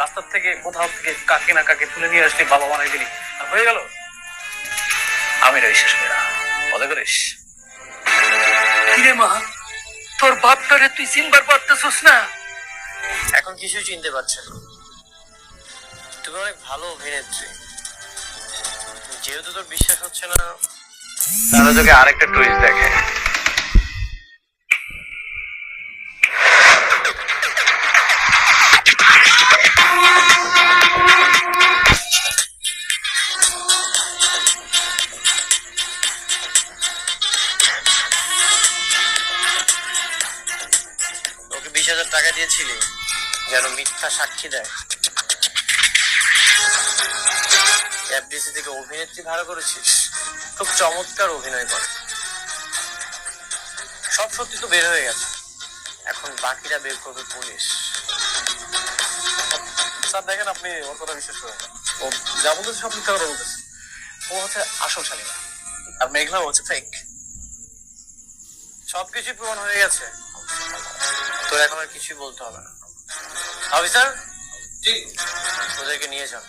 রাস্তার থেকে কোথাও থেকে কাকে না কাকে তুলে নিয়ে আসলি, বাবা বানাই দিলি, আর হয়ে গেল। আমি এটা বিশ্বাস করি না, মজা করিস? কিরে মা, তোর বাপটারে তুই চিনবার পারতেছিস না? এখন কিছুই চিনতে পারছে না। তুমি অনেক ভালো অভিনেত্রী, যেহেতু তোর বিশ্বাস হচ্ছে না, তাহলে তোকে আরেকটা টুইস্ট দেখে। ওকে 20,000 টাকা দিয়েছিলি যেন মিথ্যা সাক্ষী দেয়। এফডিসি থেকে অভিনেত্রী ভাড়া করেছিস, খুব চমৎকার অভিনয় করে। সব সত্যি তো বের হয়ে গেছে, এখন বাকিটা বের করবে পুলিশ। স্যার দেখেন, আপনি ওর কথা বিশ্বাস করেন না। ও যা বলতেছে সব মিথ্যা কথা বলতেছে। ও হচ্ছে আসল শালিমা, আর মেঘলা হচ্ছে ফেক। সবকিছু প্রমাণ হয়ে গেছে, তোর এখন আর কিছুই বলতে হবে না। অফিসার, ওদেরকে নিয়ে যান।